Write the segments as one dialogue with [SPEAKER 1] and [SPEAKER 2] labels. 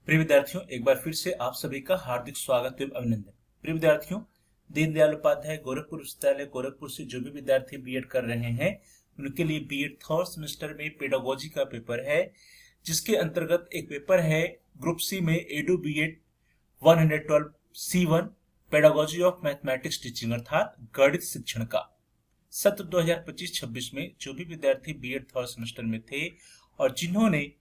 [SPEAKER 1] प्रिय विद्यार्थियों, एक बार फिर से आप सभी का हार्दिक स्वागत एवं अभिनंदन। प्रिय विद्यार्थियों, दीनदयाल उपाध्याय गोरखपुर विश्वविद्यालय गोरखपुर से जो भी विद्यार्थी बीएड कर रहे हैं उनके लिए बीएड थर्ड सेमेस्टर में पेडागोजी का पेपर है, जिसके अंतर्गत एक पेपर है ग्रुप सी में Edu B Ed 112 C1 pedagogy of mathematics teaching अर्थात गणित शिक्षण का। सत्र 2025-26 में जो भी विद्यार्थी बीएड थर्ड सेमेस्टर में थे और जिन्होंने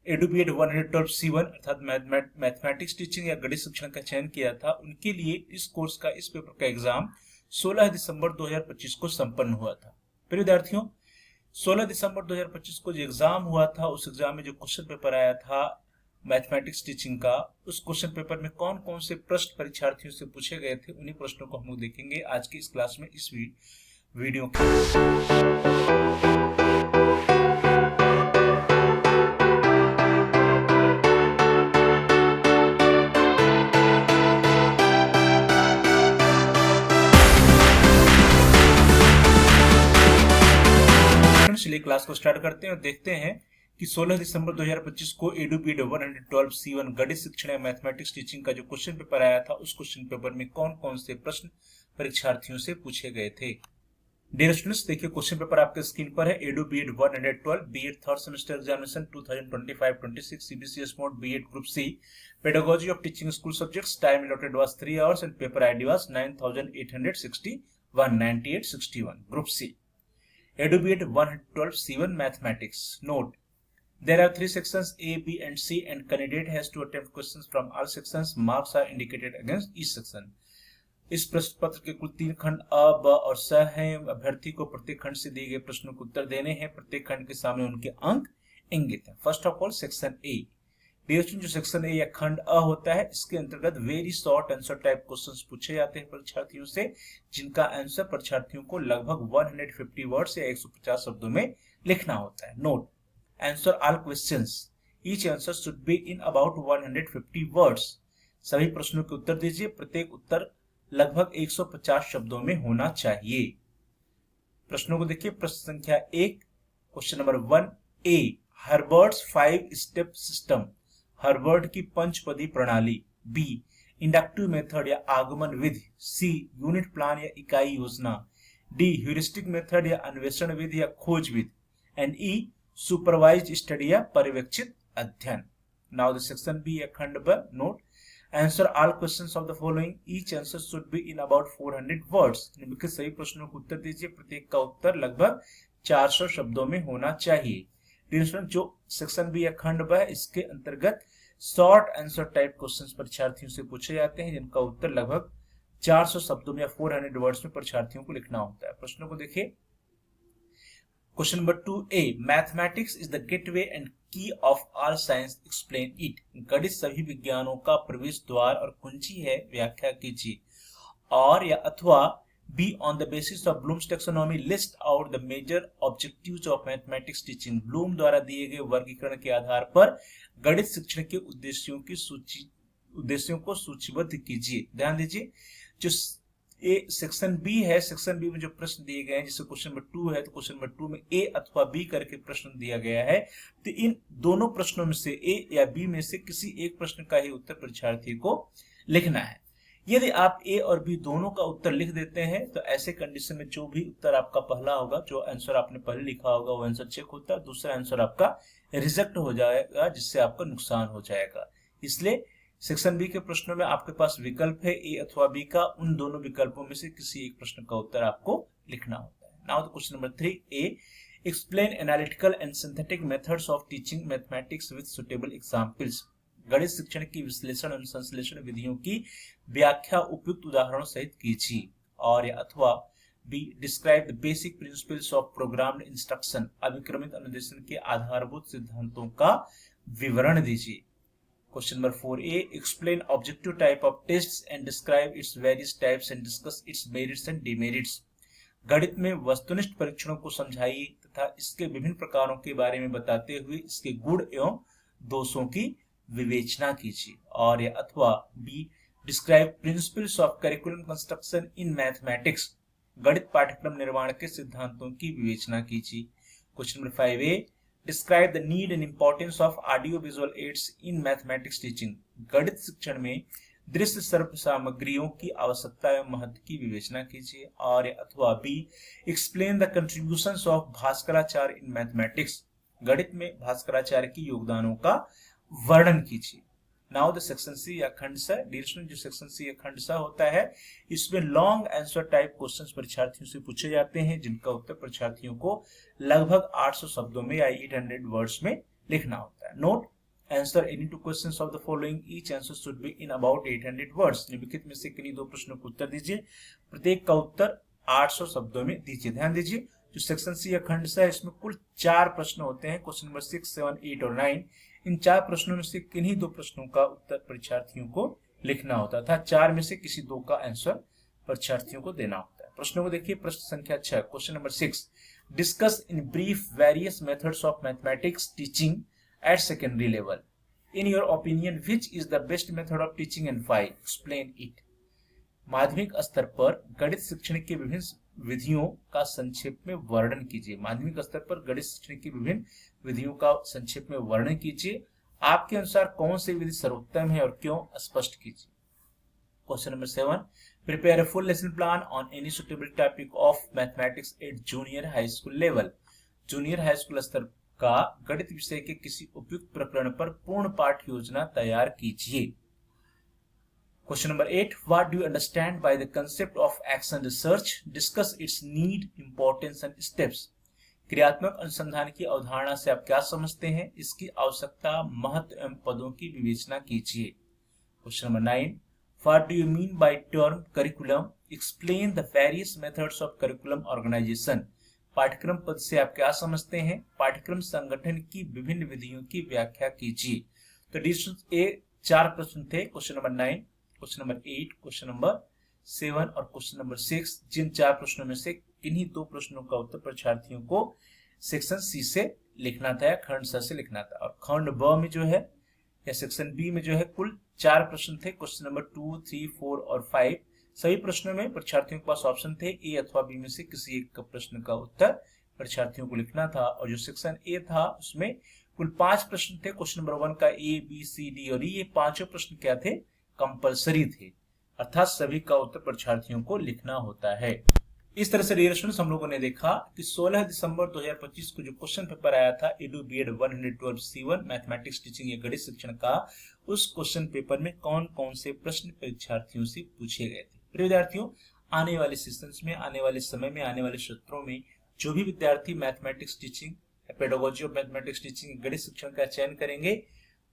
[SPEAKER 1] एडू बीएड 112 C1 अर्थात मैथमेटिक्स टीचिंग या गणित शिक्षण का चयन किया था, उनके लिए इस कोर्स का इस पेपर का एग्जाम 16 दिसंबर 2025 को संपन्न हुआ था। प्रिय विद्यार्थियों, 16 दिसंबर 2025 को जो एग्जाम हुआ था, उस एग्जाम में जो क्वेश्चन पेपर आया था मैथमेटिक्स टीचिंग का, उस क्वेश्चन पेपर में कौन कौन से प्रश्न परीक्षार्थियों से पूछे गए थे, उन्हीं प्रश्नों को हम लोग देखेंगे आज की इस क्लास में, इस वीडियो चलिए क्लास को स्टार्ट करते हैं और देखते हैं कि 16 दिसंबर 2025 को एडू बीएड 112 C1 गणित शिक्षण या मैथमेटिक्स टीचिंग का जो क्वेश्चन पेपर आया था, उस क्वेश्चन पेपर में कौन कौन से प्रश्न परीक्षार्थियों से पूछे गए थे। डियर स्टूडेंट्स, देखिए क्वेश्चन पेपर आपके स्क्रीन पर है। Edu B Ed 112 B Ed third semester examination 2025-26 CBCS mode B Ed group C pedagogy of teaching school subjects. Time allotted was 3 hours and paper ID was 9861 group C Edu B Ed 112 C1 Mathematics. Note: there are 3 sections A, B, and C, and candidate has to attempt questions from all sections. Marks are indicated against each section. इस प्रश्न पत्र के कुल 3 खंड अ, ब और स हैं। अभ्यर्थी को प्रत्येक खंड से दिए गए प्रश्नों के उत्तर देने हैं। प्रत्येक खंड के सामने उनके अंक इंगित हैं। First of all section A. जो सेक्शन ए या खंड अ होता है, इसके अंतर्गत very short answer type questions पूछे जाते हैं परीक्षार्थियों से, जिनका आंसर परीक्षार्थियों को लगभग 150 वर्ड्स या 150 शब्दों में लिखना होता है। Note: answer all questions, each answer should be in about 150 words. सभी प्रश्नों के उत्तर दीजिए, प्रत्येक उत्तर लगभग 150 शब्दों में होना चाहिए। प्रश्नों को देखिए। प्रश्न संख्या 1, question number 1A, Herbert's 5 step system, Herbert की पंचपदी प्रणाली। बी, इंडक्टिव मेथड या आगमन विधि। सी, यूनिट प्लान या इकाई योजना। डी, ह्यूरिस्टिक मेथड या अन्वेषण विधि या खोज विधि। एंड ई, सुपरवाइज्ड स्टडी या पर्यवेक्षित अध्ययन। नाउ द सेक्शन बी या खंड ब। Note: answer all questions of the following, each answer should be in about 400 words. निम्नलिखित सभी प्रश्नों को उत्तर दीजिए, प्रत्येक का उत्तर लगभग 400 शब्दों में होना चाहिए। जो सेक्शन बी या खंड ब है, इसके अंतर्गत शॉर्ट आंसर टाइप क्वेश्चंस परीक्षार्थियों से पूछे जाते हैं, जिनका उत्तर लगभग 400 शब्दों में या 400 वर्ड्स में परीक्षार्थियों को लिखना होता है। प्रश्नों को देखिए। Question number 2A, mathematics is the gateway and key of all science, explain it. गणित सभी विज्ञानों का प्रवेश द्वार और कुंजी है, व्याख्या कीजिए। और या अथवा B, on the basis of Bloom's taxonomy list out the major objectives of mathematics teaching. Bloom द्वारा दिए गए वर्गीकरण के आधार पर गणित शिक्षण के उद्देश्यों को सूचीबद्ध कीजिए। ध्यान दीजिए, जो सेक्शन बी है, सेक्शन बी में जो प्रश्न दिए गए हैं, जैसे क्वेश्चन नंबर 2 है, तो क्वेश्चन नंबर 2 में ए अथवा बी करके प्रश्न दिया गया है, तो इन दोनों प्रश्नों में से ए या बी में से किसी एक प्रश्न का ही उत्तर परीक्षार्थी को लिखना है। यदि आप ए और बी दोनों का उत्तर लिख देते हैं, तो ऐसे कंडीशन में जो भी उत्तर आपका पहला होगा, जो आंसर आपने पहले लिखा होगा, वो आंसर चेक होता है, दूसरा आंसर आपका रिजेक्ट हो जाएगा, जिससे आपका नुकसान हो जाएगा। इसलिए सेक्शन बी के प्रश्नों में आपके पास विकल्प है ए अथवा बी का, उन दोनों विकल्पों में से किसी एक प्रश्न का उत्तर आपको लिखना होता है। Now the question number 3A, explain analytical and synthetic methods of teaching mathematics with suitable examples. गणित शिक्षण की विश्लेषण और संश्लेषण विधियों की व्याख्या उपयुक्त उदाहरणों सहित कीजिए। और या अथवा B, describe the basic principles of programmed instruction, अभिक्रमित अनुदेशन के आधारभूत सिद्धांतों का विवरण दीजिए। Question number 4A, explain objective type of tests and describe its various types and discuss its merits and demerits. गणित में वस्तुनिष्ठ परीक्षणों को समझाइए तथा इसके विभिन्न प्रकारों के बारे में बताते हुए इसके गुण एवं दोषों की विवेचना कीजिए। और या अथवा B, describe principles of curriculum construction in mathematics, गणित पाठ्यक्रम निर्माण के सिद्धांतों की विवेचना कीजिए। Question number 5A, describe the need and importance of audio visual aids in mathematics teaching. गणित शिक्षण में दृश्य सर्व सामग्रियों की आवश्यकता एवं महत्व की विवेचना कीजिए। और अथवा B, explain the contributions of Bhaskaracharya in mathematics. गणित में भास्कराचार्य की योगदानों का वर्णन कीजिए। नाउ द सेक्शन सी या खंड सा, जो सेक्शन सी या खंड सा होता है, इसमें लॉन्ग आंसर टाइप क्वेश्चंस परीक्षार्थियों से पूछे जाते हैं, जिनका उत्तर परीक्षार्थियों को लगभग 800 शब्दों में या 800 वर्ड्स में लिखना होता है। Note, answer any two questions of the following, each answer should be in about 800 words. निम्नलिखित में से किन्हीं दो प्रश्नों को उत्तर दीजिए, प्रत्येक का उत्तर 800 शब्दों में दीजिए। ध्यान दीजिए, जो सेक्शन सी या खंड सा है, इसमें कुल 4 प्रश्न होते हैं, क्वेश्चन नंबर 6, 7, 8 और 9। इन 4 प्रश्नों में से किन्हीं 2 प्रश्नों का उत्तर परीक्षार्थियों को लिखना होता था। 4 में से किसी 2 का आंसर परीक्षार्थियों को देना होता है। प्रश्नों को देखिए, प्रश्न संख्या 6, question number 6, discuss in brief various methods of mathematics teaching eight secondary level. In your opinion which is the best method of teaching and why, explain it. माध्यमिक स्तर पर गणित शिक्षण के विभिन्न विधियों का संक्षेप में वर्णन कीजिए। माध्यमिक स्तर पर गणित शिक्षण की विभिन्न विधियों का संक्षेप में वर्णन कीजिए। आपके अनुसार कौन सी विधि सर्वोत्तम है और क्यों, स्पष्ट कीजिए। Question number 7, prepare a full lesson plan on any suitable topic of mathematics eight junior high school level. Junior high school स्तर का गणित विषय के किसी उपयुक्त प्रकरण पर पूर्ण पाठ योजना तैयार कीजिए। Question number 8, what do you understand by the concept of action research? Discuss its need, importance and steps. क्रियात्मक अनुसंधान की अवधारणा से आप क्या समझते हैं, इसकी आवश्यकता, महत्व एवं पदों की विवेचना कीजिए। Question number 9, what do you mean by term curriculum? Explain the various methods of curriculum organization. पाठ्यक्रम पद से आप क्या समझते हैं, पाठ्यक्रम संगठन की विभिन्न विधियों की व्याख्या कीजिए। तो डिविजन ए 4 प्रश्न थे, question number 9, question number 8, question number 7 और क्वेश्चन नंबर 6। जिन 4 प्रश्नों में से किन्हीं 2 प्रश्नों का उत्तर परीक्षार्थियों को सेक्शन सी से लिखना था या खंड स से लिखना था। और खंड ब में जो है या सेक्शन बी में जो है कुल 4 प्रश्न थे, क्वेश्चन नंबर 2, 3, 4 और 5। सभी प्रश्नों में परीक्षार्थियों के पास ऑप्शन थे, ए अथवा बी में से किसी एक प्रश्न का उत्तर परीक्षार्थियों को लिखना था। और जो सेक्शन ए था उसमें कुल 5 प्रश्न थे, क्वेश्चन नंबर 1 का ए, बी, सी, डी और ये 5 प्रश्न क्या थे, कंपलसरी थे, अर्थात सभी का उत्तर परीक्षार्थियों को लिखना होता है। इस तरह से डियर स्टूडेंट्स, हम लोगों ने देखा कि 16 दिसंबर 2025 को जो क्वेश्चन पेपर आया था edu B Ed 112 C1 mathematics teaching या गणित शिक्षण का, उस क्वेश्चन पेपर में कौन कौन से प्रश्न परीक्षार्थियों से पूछे गए थे। प्रिय विद्यार्थियों, आने वाले सेशंस में, आने वाले समय में, आने वाले सत्रों में जो भी विद्यार्थी mathematics teaching, pedagogy of mathematics teaching, गणित शिक्षण का चयन करेंगे,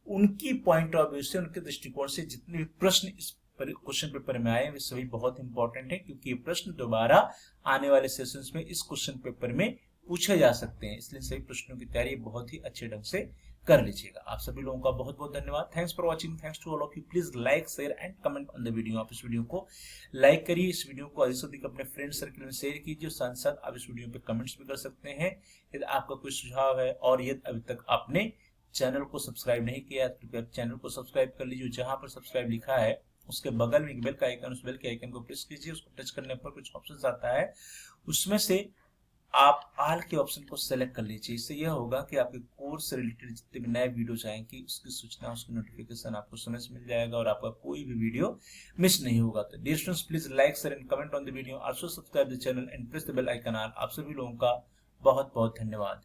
[SPEAKER 1] उनकी पॉइंट ऑफ व्यू से, उनके दृष्टिकोण से जितने भी प्रश्न इस क्वेश्चन पेपर में आए वे सभी बहुत इंपॉर्टेंट है, क्योंकि ये प्रश्न दोबारा आने वाले सेशंस में इस क्वेश्चन पेपर में पूछे जा सकते हैं। इसलिए सभी प्रश्नों की तैयारी बहुत ही अच्छे ढंग से कर लीजिएगा। आप सभी लोगों का बहुत बहुत धन्यवाद। Thanks for watching, thanks to all of you. Please like, share and comment on the video. आप इस वीडियो को लाइक करिए, इस वीडियो को अधिक से अधिक अपने फ्रेंड सर्कल में शेयर कीजिए। साथ साथ आप इस वीडियो पे कमेंट्स भी कर सकते हैं यदि आपका कोई सुझाव है। और यदि अभी तक आपने चैनल को सब्सक्राइब नहीं किया तो कृपया चैनल को सब्सक्राइब कर लीजिए। जहां पर सब्सक्राइब लिखा है उसके बगल में एक बेल का आइकन, उस बेल के आइकन को प्रेस कीजिए। उसको टच करने पर कुछ ऑप्शंस आता है, उसमें से आप ऑल के ऑप्शन को सेलेक्ट कर लीजिए। इससे यह होगा कि आपके कोर्स से रिलेटेड जितने भी नए वीडियोज आएंगे उसकी सूचना, उसकी नोटिफिकेशन आपको समय से मिल जाएगा और आपका कोई भी वीडियो मिस नहीं होगा। तो dear students, please like, share and comment on the video, also subscribe the channel and press the bell icon. आप सभी लोगों का बहुत बहुत धन्यवाद।